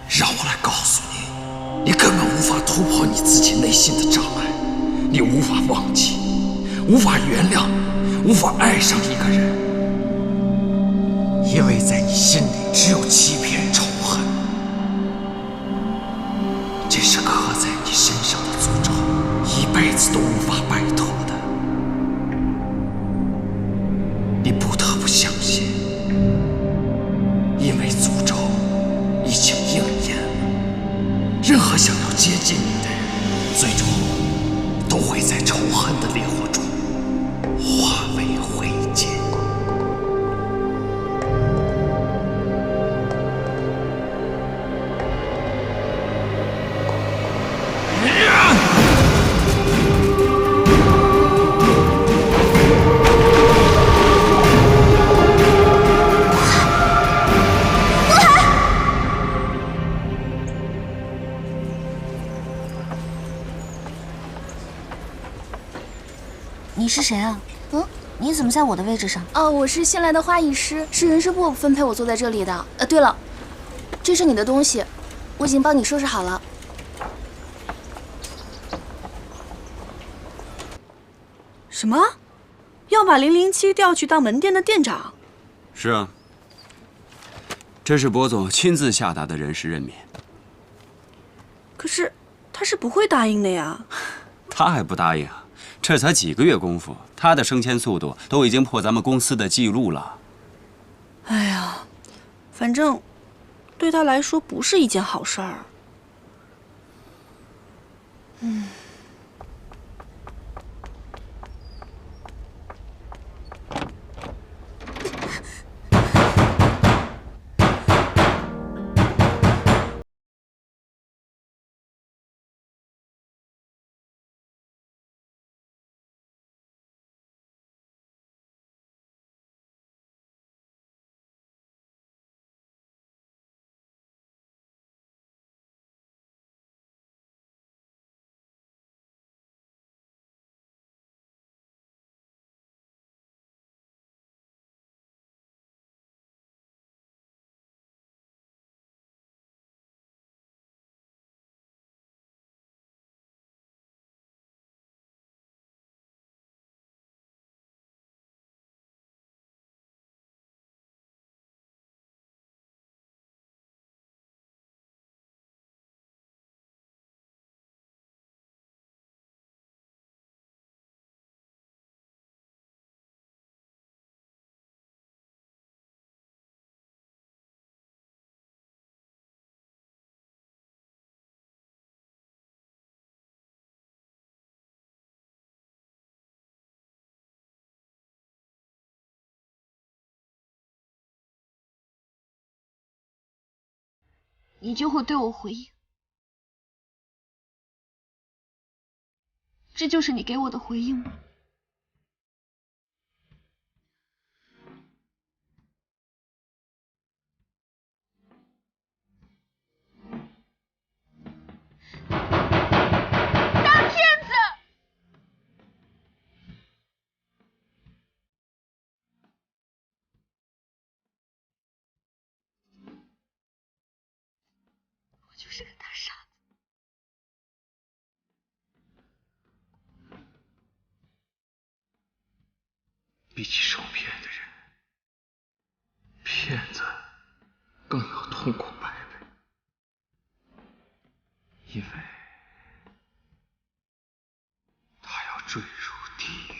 让我来告诉你，你根本无法突破你自己内心的障碍，你无法忘记，无法原谅，无法爱上一个人，因为在你心里只有欺骗、仇恨，这是刻在你身上的诅咒，一辈子都无法摆脱的。你不得不相信，因为诅咒已经应验了。任何想要接近你的人，最终都会在仇恨的烈火中化为灰烬。你是谁啊？你怎么在我的位置上？哦，我是新来的花艺师，是人事部分配我坐在这里的。对了，这是你的东西，我已经帮你收拾好了。什么？要把007调去当门店的店长？是啊，这是博总亲自下达的人事任免。可是他是不会答应的呀。他还不答应啊？这才几个月功夫，他的升迁速度都已经破咱们公司的记录了。哎呀，反正对他来说不是一件好事儿。你就会对我回应，这就是你给我的回应吗？大骗子！我就是个大傻子。比起受骗的人，骗子更要痛苦百倍，因为他要坠入地狱。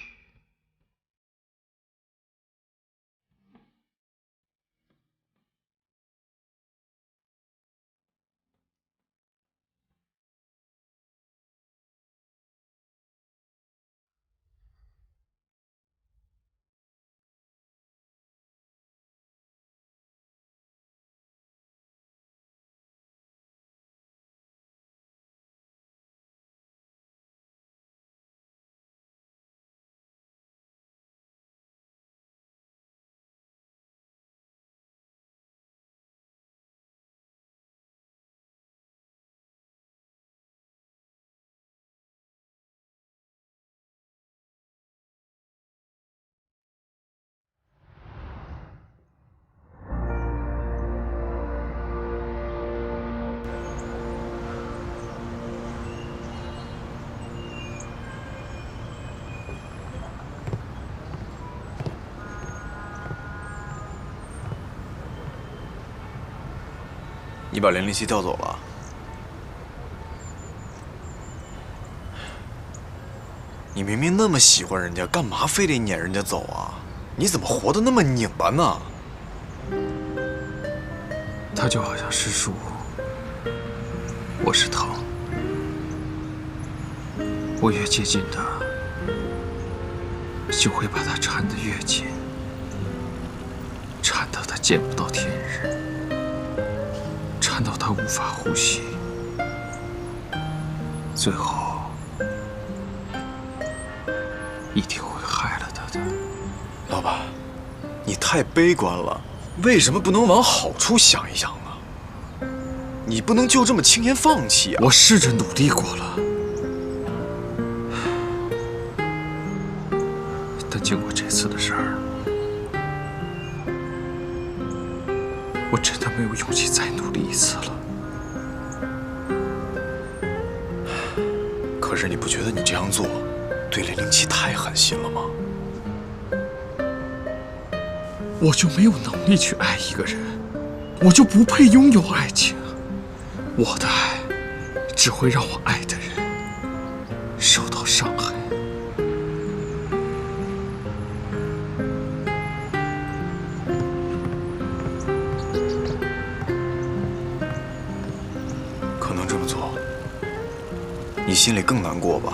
你把007调走了？你明明那么喜欢人家，干嘛非得撵人家走啊？你怎么活得那么拧巴呢？他就好像是树，我是藤。我越接近他，就会把他缠得越紧，缠到他见不到天日，缠到他无法呼吸，最后一定会害了他的。老板，你太悲观了，为什么不能往好处想一想呢？你不能就这么轻言放弃啊！我试着努力过了，但经过这次的事儿，我真的没有勇气再努力一次了。可是你不觉得你这样做对007太狠心了吗？我就没有能力去爱一个人，我就不配拥有爱情。我的爱只会让我爱的人受到伤害。可能这么做，你心里更难过吧？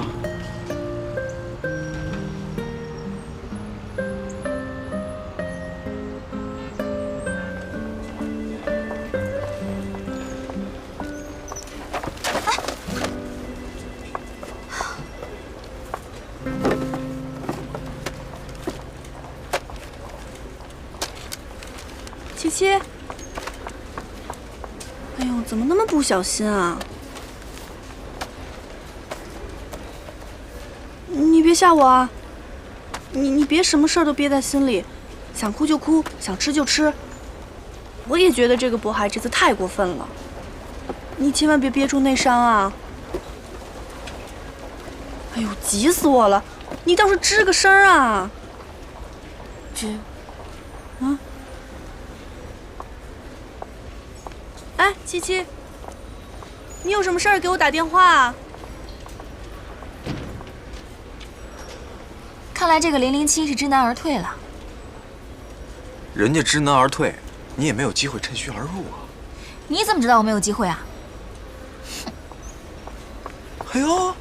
七七，哎呦，怎么那么不小心啊？你别吓我啊！你别什么事儿都憋在心里，想哭就哭，想吃就吃。我也觉得这个渤海这次太过分了，你千万别憋出内伤啊！哎呦，急死我了！你倒是吱个声啊！吱。啊？哎，七七，你有什么事儿给我打电话啊？看来这个007是知难而退了。人家知难而退，你也没有机会趁虚而入啊！你怎么知道我没有机会啊？哎呦，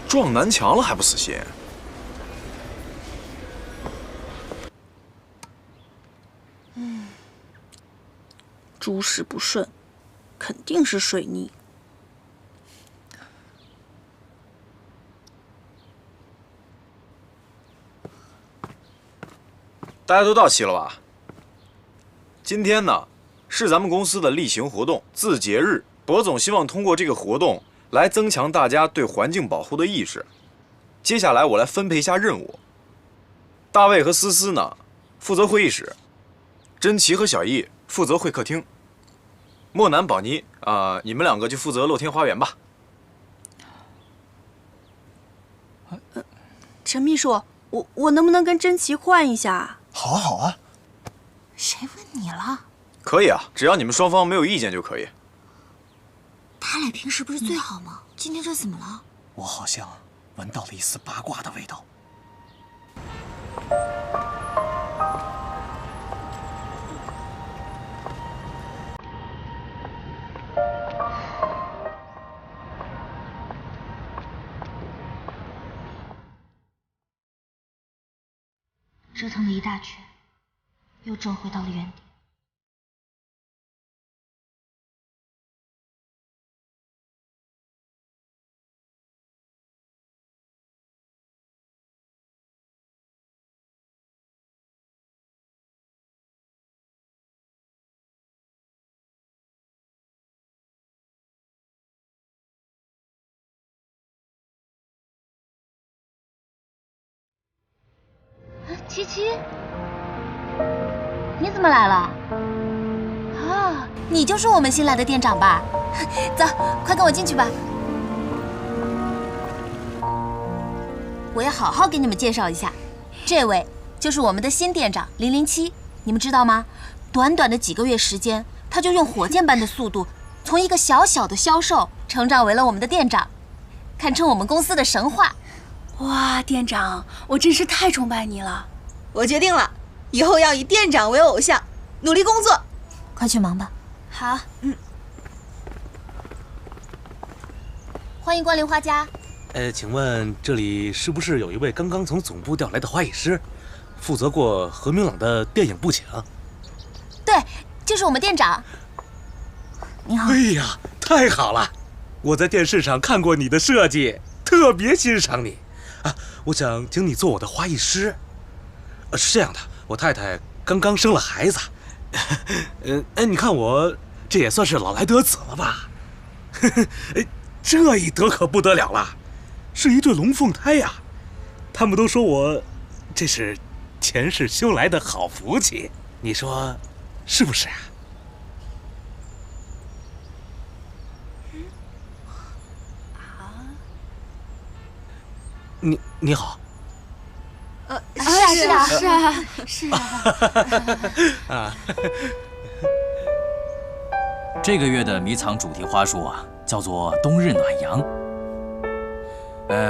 撞南墙了还不死心？诸事不顺，肯定是水逆。大家都到齐了吧？今天呢，是咱们公司的例行活动——自节日。博总希望通过这个活动来增强大家对环境保护的意识。接下来我来分配一下任务。大卫和思思呢，负责会议室；珍奇和小易负责会客厅；莫南、宝妮你们两个就负责露天花园吧。陈秘书，我能不能跟珍奇换一下？好啊，好啊。谁问你了？可以啊，只要你们双方没有意见就可以。他俩平时不是最好吗？今天这怎么了？我好像闻到了一丝八卦的味道。折腾了一大圈，又转回到了原点。七七，你怎么来了？啊，你就是我们新来的店长吧？走，快跟我进去吧。我要好好给你们介绍一下，这位就是我们的新店长007，你们知道吗？短短的几个月时间，他就用火箭般的速度，从一个小小的销售成长为了我们的店长，堪称我们公司的神话。哇，店长，我真是太崇拜你了！我决定了，以后要以店长为偶像，努力工作。快去忙吧。好，欢迎光临花家。请问这里是不是有一位刚刚从总部调来的花艺师，负责过何明朗的电影布景？对，就是我们店长。你好。哎呀，太好了！我在电视上看过你的设计，特别欣赏你。啊，我想请你做我的花艺师。是这样的，我太太刚刚生了孩子。你看我这也算是老来得子了吧？这一得可不得了了，是一对龙凤胎呀！他们都说我这是前世修来的好福气，你说是不是啊？你好。是啊。这个月的迷藏主题花束啊，叫做冬日暖阳。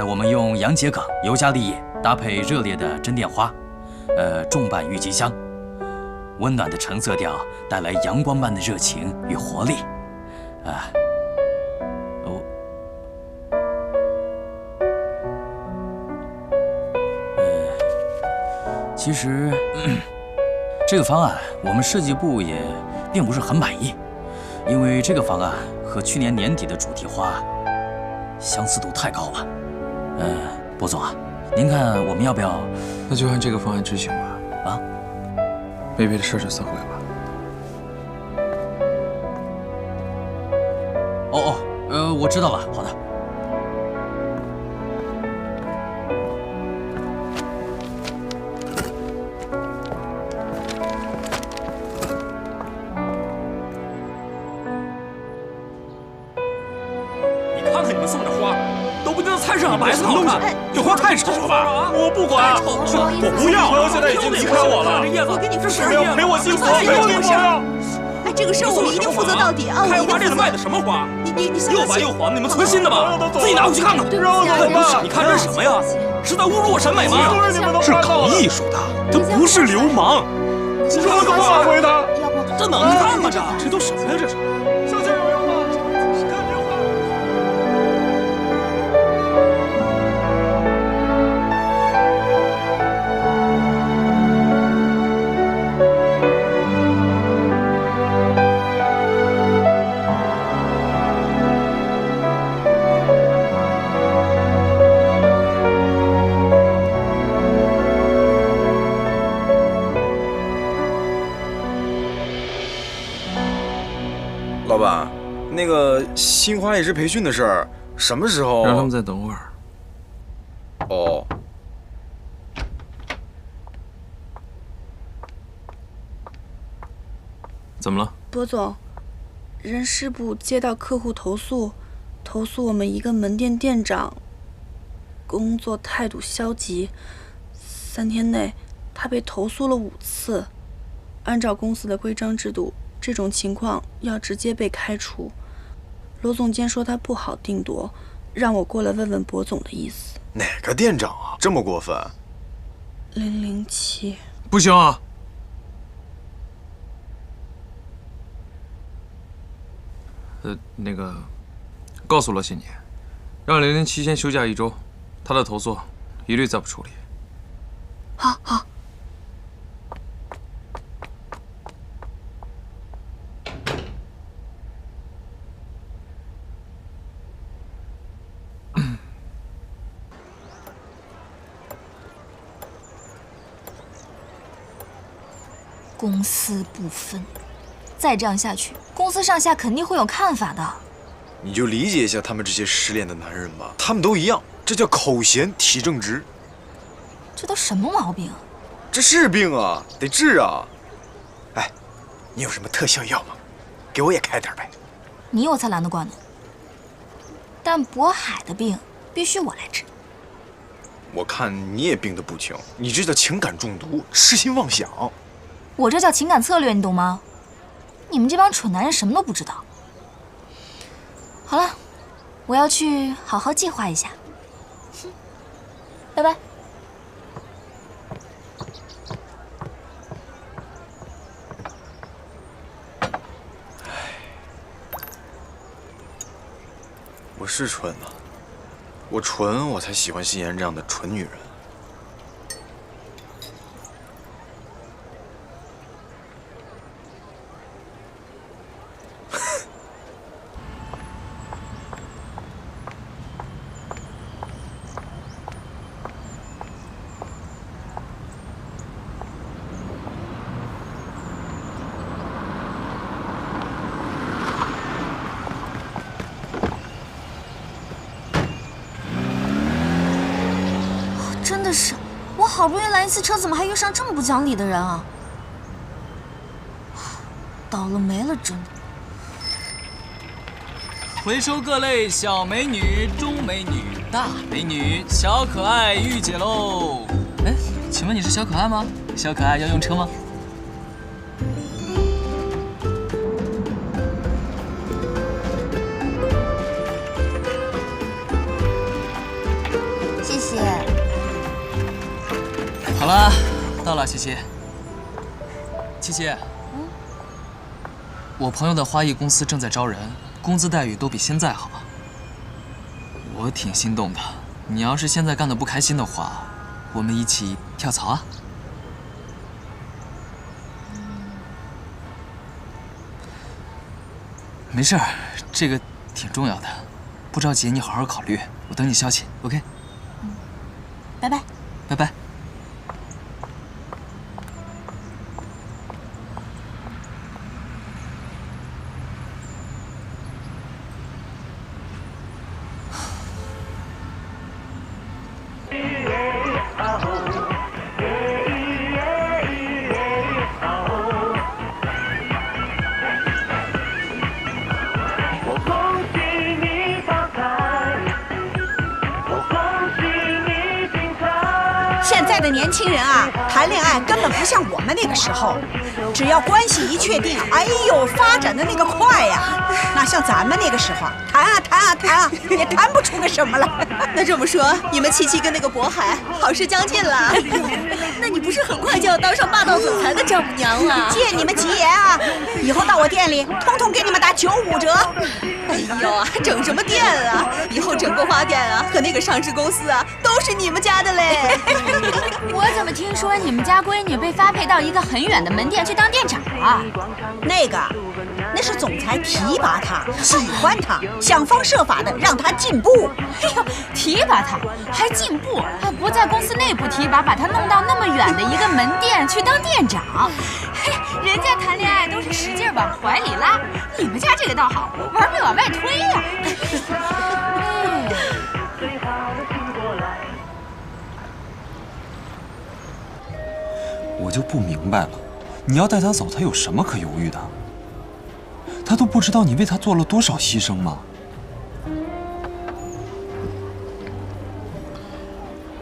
我们用洋桔梗、尤加利叶搭配热烈的真甸花，重瓣郁金香，温暖的橙色调带来阳光般的热情与活力。其实，这个方案我们设计部也并不是很满意，因为这个方案和去年年底的主题花相似度太高了。博总啊，您看我们要不要？那就按这个方案执行吧。啊，没别的事就散会吧。我知道了，好的。白色好看，这花太丑了吧！我不管，我不要！朋友现在已经离开我了，我跟你这是要陪我幸福，陪我幸福！哎，这个事儿我们一定负责到底啊！开花店卖的什么花？你又白又黄，你们存心的吗？自己拿回去看看。你看这是什么呀？是在侮辱我审美吗？是搞艺术的，这不是流氓。说了个不挽回的，这能看吗？这都什么呀？这是。小钱有用吗？看这花。老板，那个新花艺师培训的事儿什么时候？让他们再等会儿。哦。怎么了？博总，人事部接到客户投诉我们一个门店店长工作态度消极，3天内他被投诉了5次。按照公司的规章制度，这种情况要直接被开除。罗总监说他不好定夺，让我过来问问博总的意思。哪个店长啊？这么过分？007。不行啊！那个，告诉罗新年，让007先休假1周，他的投诉一律再不处理。好。公私不分，再这样下去，公司上下肯定会有看法的。你就理解一下他们这些失恋的男人吧，他们都一样，这叫口嫌体正直。这都什么毛病啊？这是病啊，得治啊！哎，你有什么特效药吗？给我也开点呗。你我才懒得管呢。但渤海的病必须我来治。我看你也病得不轻，你这叫情感中毒，痴心妄想。我这叫情感策略，你懂吗？你们这帮蠢男人什么都不知道。好了，我要去好好计划一下。拜拜。我是蠢啊，我蠢，我才喜欢心妍这样的蠢女人。真的是，我好不容易拦一次车，怎么还遇上这么不讲理的人啊？倒了霉了，真的。回收各类小美女、中美女、大美女，小可爱御姐喽！哎，请问你是小可爱吗？小可爱要用车吗？谢谢。好了，到了，七七。七七，我朋友的花艺公司正在招人，工资待遇都比现在好。我挺心动的，你要是现在干得不开心的话，我们一起跳槽啊。没事儿，这个挺重要的，不着急，你好好考虑，我等你消息 ，OK？ 拜拜。拜拜。现在的年轻人啊，谈恋爱根本不像我们那个时候，只要关系一确定，哎呦，发展的那个快呀！哪像咱们那个时候，谈啊，也谈不出个什么来。那这么说，你们七七跟那个渤海好事将近了？那你不是很快就要当上霸道总裁的丈母娘了？借你们吉言啊！以后到我店里，通通给你们打95折。哎呦，还整什么店啊？以后整个花店啊和那个上市公司啊，都是你们家的嘞。我怎么听说你们家闺女被发配到一个很远的门店去当店长了？那是总裁提拔她，喜欢她，想方设法的让她进步。哎呦，提拔她还进步，还不在公司内部提拔，把她弄到那么远的一个门店去当店长。嘿，人家谈恋爱都是使劲往怀里拉，你们家这个倒好，玩命往外推呀。我就不明白了，你要带他走，他有什么可犹豫的？他都不知道你为他做了多少牺牲吗？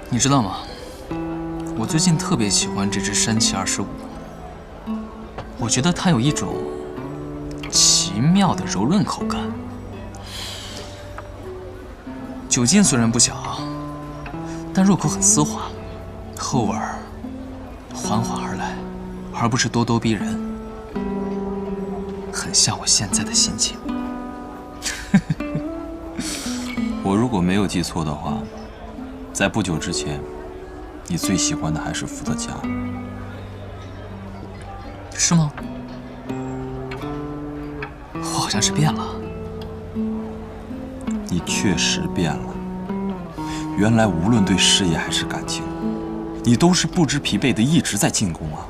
你知道吗？我最近特别喜欢这支山崎25，我觉得它有一种奇妙的柔润口感。酒精虽然不小，但入口很丝滑，后味儿缓缓而来，而不是咄咄逼人，很像我现在的心情。我如果没有记错的话，在不久之前，你最喜欢的还是伏特加，是吗？我好像是变了。你确实变了。原来无论对事业还是感情，你都是不知疲惫的一直在进攻啊。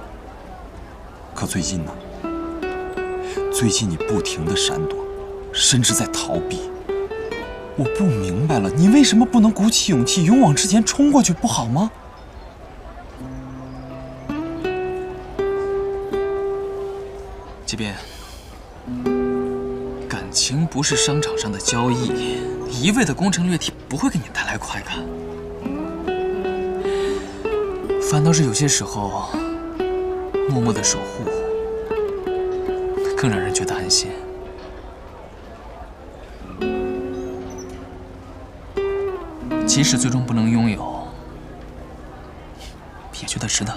可最近呢？最近你不停地闪躲，甚至在逃避。我不明白了，你为什么不能鼓起勇气，勇往直前冲过去，不好吗？即便感情不是商场上的交易，一味的攻城略地不会给你带来快感，反倒是有些时候默默的守护更让人觉得安心。即使最终不能拥有，也觉得值得。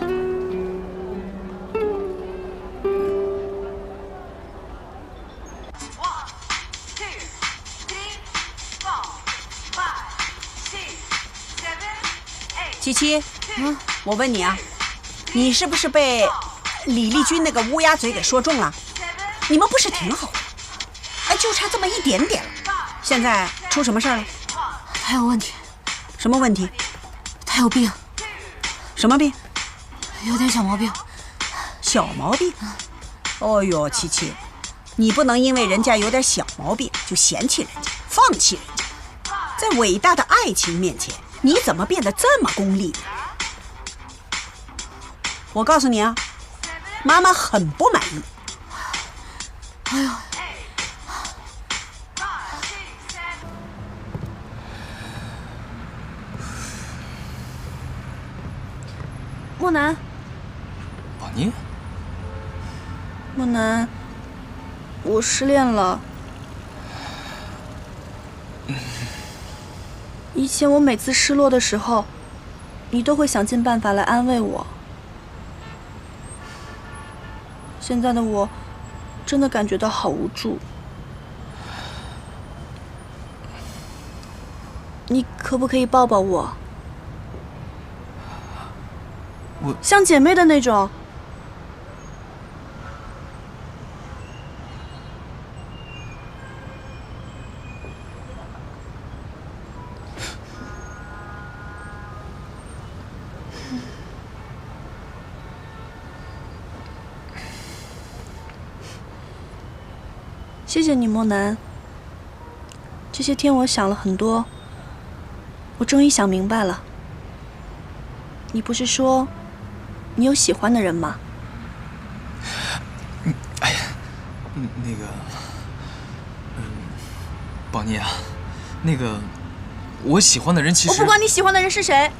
七七，我问你啊，你是不是被李丽君那个乌鸦嘴给说中了？你们不是挺好的？哎，就差这么一点点了，现在出什么事儿了？他有问题。什么问题？他有病。什么病？有点小毛病。小毛病？哦呦，七七，你不能因为人家有点小毛病就嫌弃人家，放弃人家。在伟大的爱情面前，你怎么变得这么功利呢？我告诉你啊，妈妈很不满意。哎呦，莫南，宝妮，莫南，我失恋了。以前我每次失落的时候，你都会想尽办法来安慰我。现在的我，真的感觉到好无助。你可不可以抱抱我？像姐妹的那种。谢谢你，莫南。这些天我想了很多，我终于想明白了。你不是说你有喜欢的人吗？哎呀，那个，宝妮啊，那个，我喜欢的人其实……我不管你喜欢的人是谁，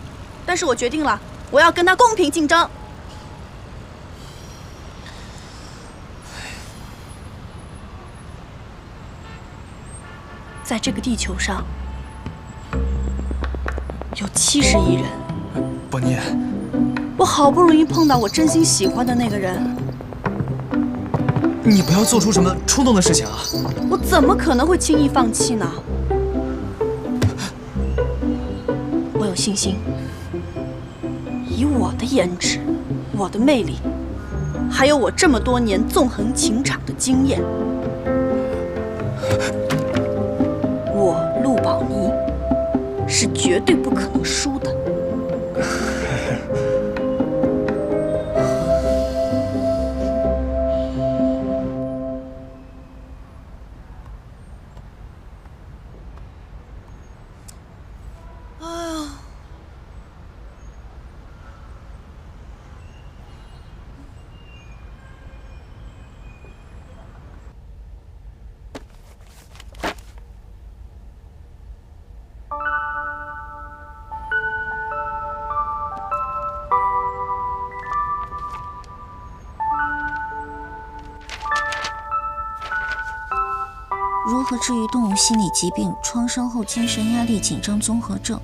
但是我决定了，我要跟他公平竞争。在这个地球上，有70亿人。宝妮，我好不容易碰到我真心喜欢的那个人，你不要做出什么冲动的事情啊！我怎么可能会轻易放弃呢？我有信心，以我的颜值、我的魅力，还有我这么多年纵横情场的经验，我陆宝妮是绝对不可能输的。如何治愈动物心理疾病？创伤后精神压力紧张综合症。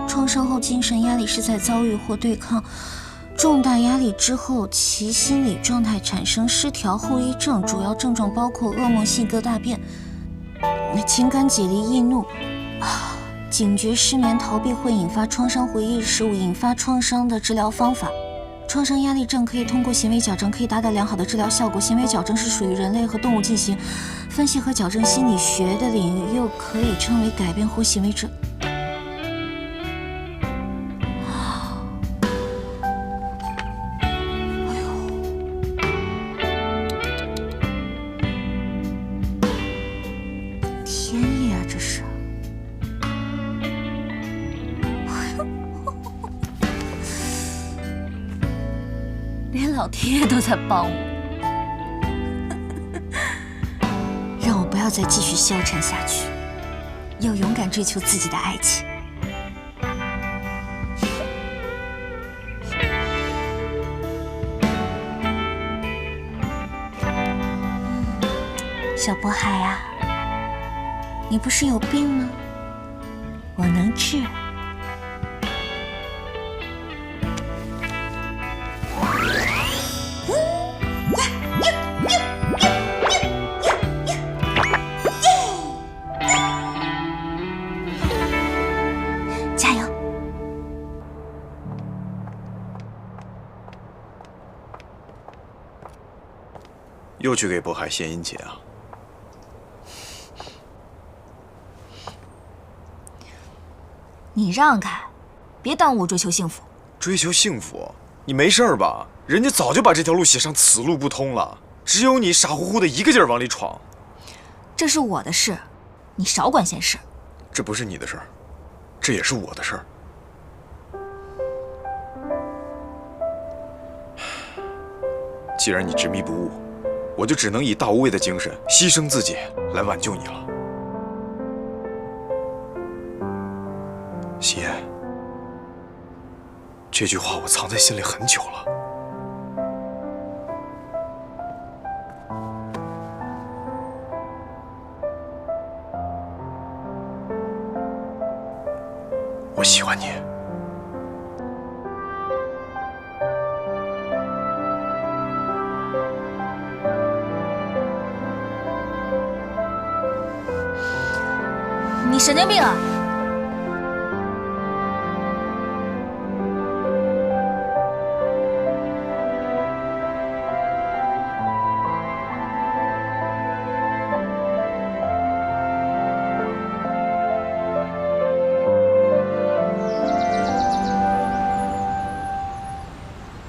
创伤后精神压力是在遭遇或对抗重大压力之后，其心理状态产生失调后遗症，主要症状包括噩梦、性格大变、情感解离、易怒、警觉失眠、逃避会引发创伤回忆失误，引发创伤的治疗方法。创伤压力症可以通过行为矫正可以达到良好的治疗效果。行为矫正是属于人类和动物进行分析和矫正心理学的领域，又可以称为改变或行为治。天意啊，这是！连老天爷都在帮我，让我不要再继续消沉下去，要勇敢追求自己的爱情。小渤海啊，你不是有病吗？我能治。加油！又去给渤海献殷勤啊？你让开，别耽误我追求幸福。追求幸福？你没事吧？人家早就把这条路写上此路不通了，只有你傻乎乎的一个劲儿往里闯。这是我的事，你少管闲事。这不是你的事儿，这也是我的事儿。既然你执迷不悟，我就只能以大无畏的精神，牺牲自己来挽救你了。心妍，这句话我藏在心里很久了。我喜欢你。你神经病啊！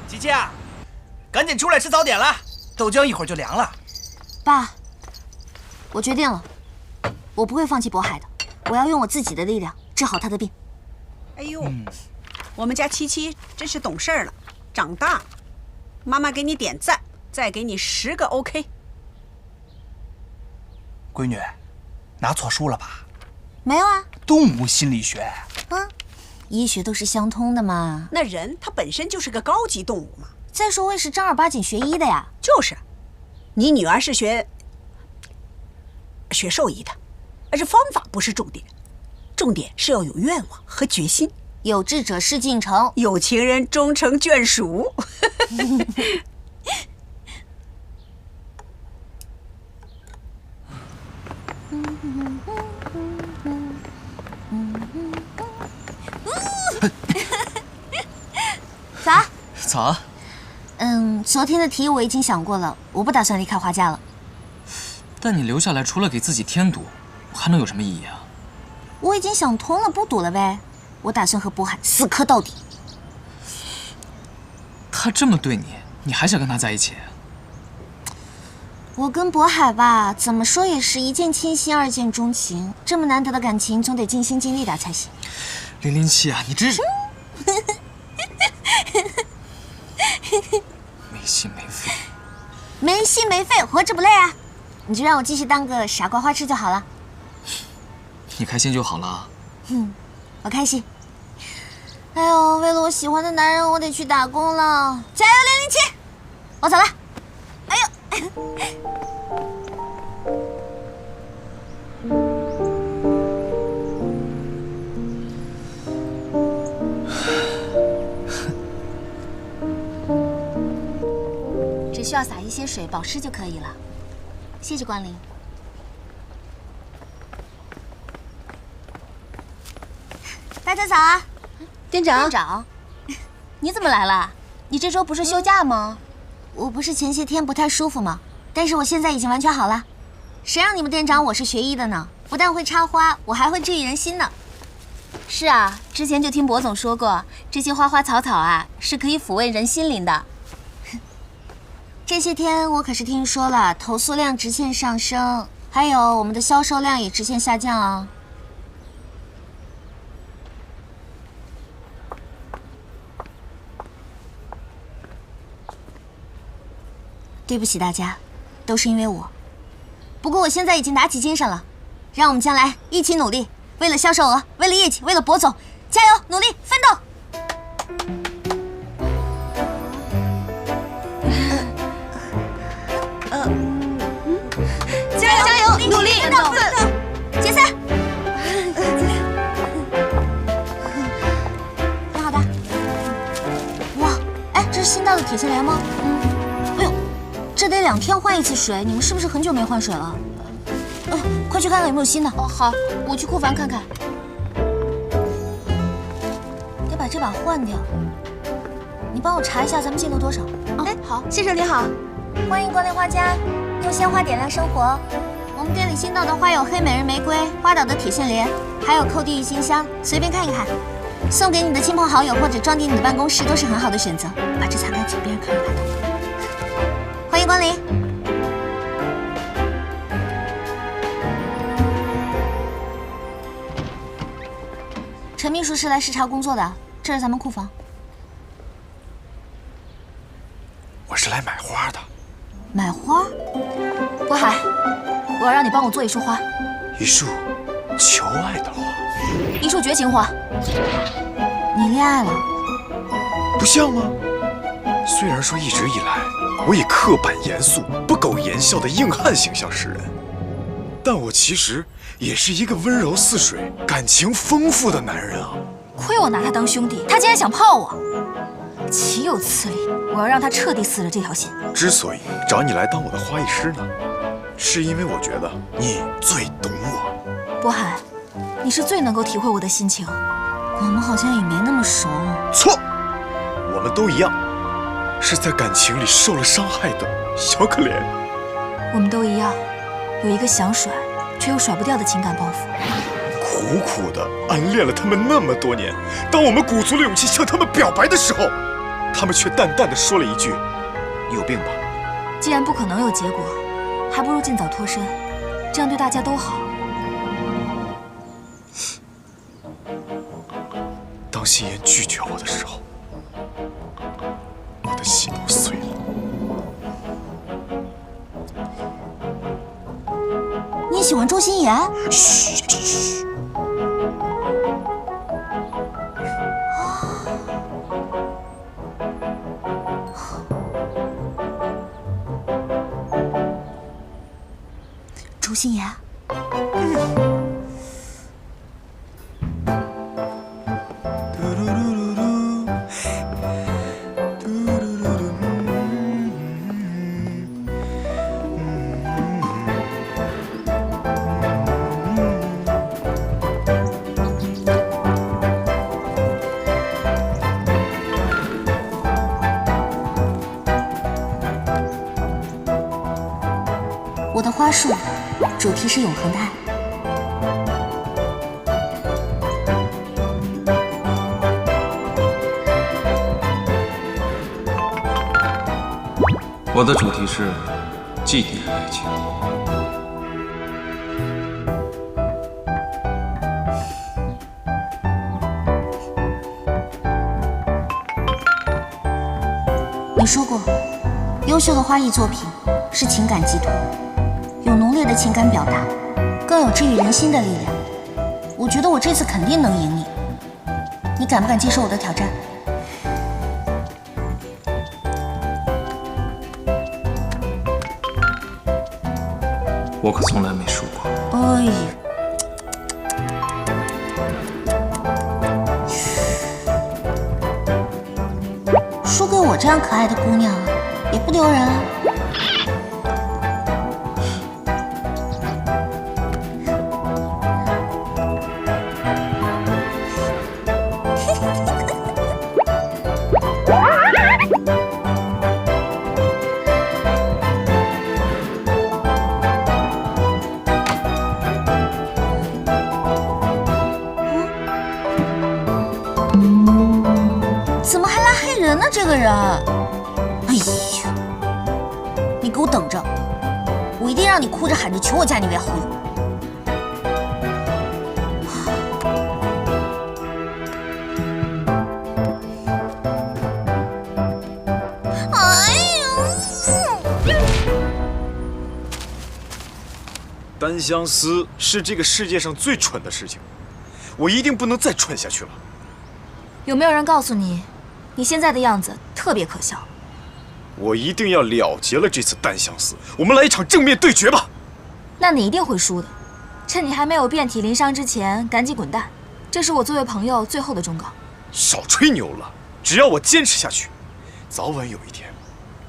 琪琪啊，赶紧出来吃早点了，豆浆一会儿就凉了。爸，我决定了，我不会放弃渤海的，我要用我自己的力量治好他的病。哎呦，我们家七七真是懂事儿了，长大了。妈妈给你点赞，再给你10个 OK。闺女，拿错书了吧？没有啊，动物心理学。医学都是相通的嘛。那人他本身就是个高级动物嘛。再说我也是正儿八经学医的呀。就是，你女儿是学兽医的，而是方法不是重点，重点是要有愿望和决心。有志者事竟成，有情人终成眷属。咋？咋？昨天的题我已经想过了，我不打算离开华家了。但你留下来除了给自己添堵，还能有什么意义啊？我已经想通了，不赌了呗。我打算和渤海死磕到底。他这么对你，你还想跟他在一起？我跟渤海吧，怎么说也是一见倾心，二见钟情。这么难得的感情，总得尽心尽力点才行。007啊，你这是没心没肺。没心没肺，活着不累啊！你就让我继续当个傻瓜花痴就好了。你开心就好了。我开心。哎呦，为了我喜欢的男人，我得去打工了。加油，007！我走了。哎呦，只需要撒一些水保湿就可以了。谢谢光临。大家早啊！店长，店长，你怎么来了？你这周不是休假吗？我不是前些天不太舒服吗？但是我现在已经完全好了。谁让你们店长我是学医的呢？不但会插花，我还会治愈人心呢。是啊，之前就听博总说过，这些花花草草啊是可以抚慰人心灵的。这些天我可是听说了，投诉量直线上升，还有我们的销售量也直线下降啊。对不起大家，都是因为我。不过我现在已经打起精神了，让我们将来一起努力，为了销售额，为了业绩，为了博总，加油努力奋斗！加油！运动，解散。挺好的。哇，哎，这是新到的铁线莲吗？哎呦，这得2天换一次水，你们是不是很久没换水了？快去看看有没有新的。哦，好，我去库房看看。得把这把换掉。你帮我查一下咱们进度多少？哎，好，先生您好，欢迎光临花家，用鲜花点亮生活。我们店里新到的花有黑美人玫瑰、花岛的铁线莲，还有蔻地郁金香，随便看一看。送给你的亲朋好友或者装进你的办公室都是很好的选择。把这擦干净，别人看着来的。欢迎光临。陈秘书是来视察工作的，这是咱们库房。我是来买花的。买花？渤海，我要让你帮我做一束花。一束求爱的花。一束绝情花。你恋爱了？不像吗？虽然说一直以来我以刻板严肃、不苟言笑的硬汉形象示人，但我其实也是一个温柔似水、感情丰富的男人啊！亏我拿他当兄弟，他竟然想泡我，岂有此理！我要让他彻底死了这条心。之所以找你来当我的花艺师呢，是因为我觉得你最懂我。渤海，你是最能够体会我的心情。我们好像也没那么熟。错，我们都一样，是在感情里受了伤害的小可怜。我们都一样，有一个想甩却又甩不掉的情感包袱。苦苦的暗恋了他们那么多年，当我们鼓足了勇气向他们表白的时候，他们却淡淡的说了一句：“你有病吧？”既然不可能有结果，还不如尽早脱身，这样对大家都好。当心妍拒绝我的时候，我的心都碎了。你喜欢周心妍？嘘嘘。周心妍。我的花束主题是永恒的爱。我的主题是祭奠爱情。你说过，优秀的花艺作品是情感寄托，有浓烈的情感表达，更有治愈人心的力量。我觉得我这次肯定能赢你，你敢不敢接受我的挑战？我可从来没输过。哎呀，输给我这样可爱的姑娘，也不丢人啊。怎么还拉黑人呢？这个人，哎呀，你给我等着，我一定让你哭着喊着求我加你为好友。单相思是这个世界上最蠢的事情，我一定不能再蠢下去了。有没有人告诉你，你现在的样子特别可笑？我一定要了结了这次单相思，我们来一场正面对决吧！那你一定会输的。趁你还没有遍体鳞伤之前，赶紧滚蛋！这是我作为朋友最后的忠告。少吹牛了，只要我坚持下去，早晚有一天，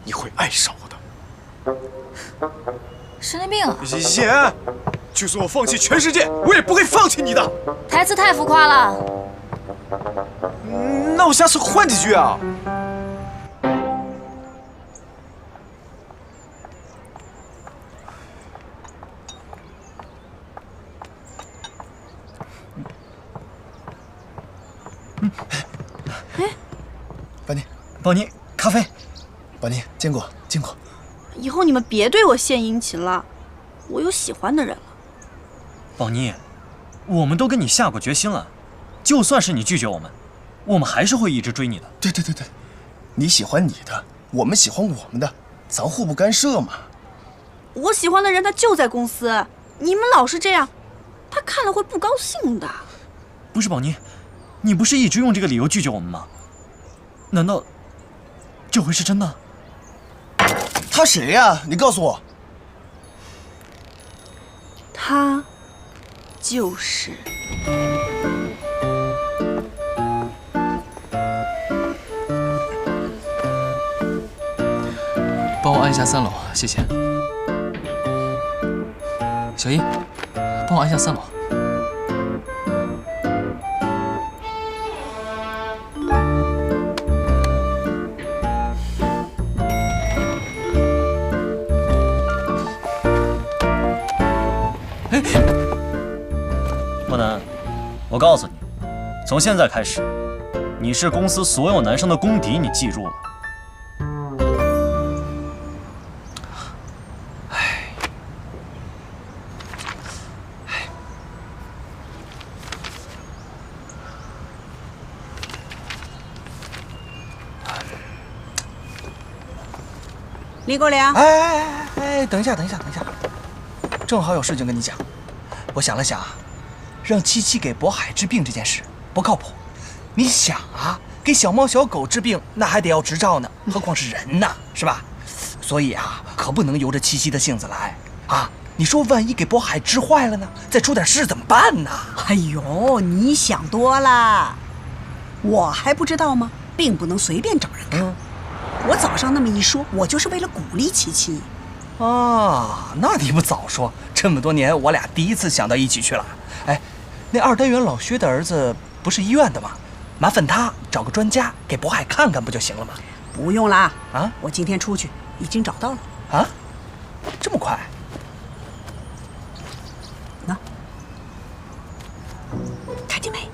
你会爱上我的。神经病啊！贤，就算我放弃全世界，我也不会放弃你的。台词太浮夸了。那我下次换几句啊。宝妮，咖啡。宝妮，见过。以后你们别对我献殷勤了，我有喜欢的人了。宝妮，我们都跟你下过决心了，就算是你拒绝我们，我们还是会一直追你的。对，你喜欢你的，我们喜欢我们的，咱互不干涉嘛。我喜欢的人他就在公司，你们老是这样，他看了会不高兴的。不是宝妮，你不是一直用这个理由拒绝我们吗？难道这回是真的？他谁呀？你告诉我。他就是。帮我按下3楼，谢谢。小英，帮我按下3楼。莫南，我告诉你，从现在开始，你是公司所有男生的公敌，你记住了。李国良，哎，等一下，正好有事情跟你讲。我想了想，让七七给渤海治病这件事不靠谱。你想啊，给小猫小狗治病那还得要执照呢，何况是人呢，是吧？所以啊，可不能由着七七的性子来啊！你说万一给渤海治坏了呢？再出点事怎么办呢？哎呦，你想多了，我还不知道吗？并不能随便找人看。我早上那么一说，我就是为了鼓励七七。啊，那你不早说，这么多年我俩第一次想到一起去了。哎，那2单元老薛的儿子不是医院的吗？麻烦他找个专家给渤海看看不就行了吗？不用啦，啊，我今天出去已经找到了。啊，这么快？那看见没？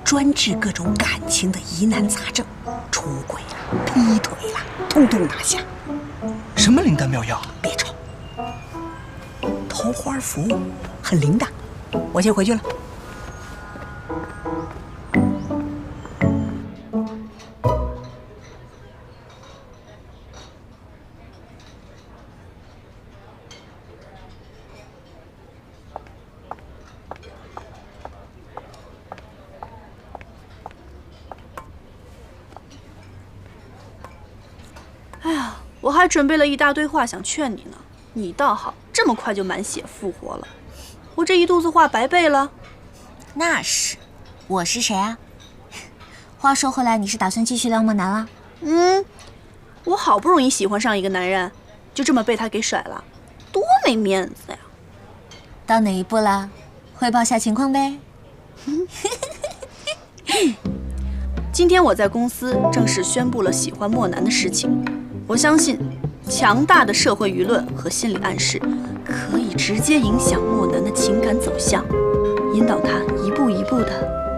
专治各种感情的疑难杂症，出轨了、劈腿了，通通拿下。什么灵丹妙药？别吵，桃花符很灵的。我先回去了。哎呀，我还准备了一大堆话想劝你呢，你倒好，这么快就满血复活了，我这一肚子话白背了。那是，我是谁啊？话说回来，你是打算继续撩莫南了？我好不容易喜欢上一个男人，就这么被他给甩了，多没面子呀！到哪一步了？汇报下情况呗。今天我在公司正式宣布了喜欢莫南的事情。我相信，强大的社会舆论和心理暗示可以直接影响莫南的情感走向，引导他一步一步地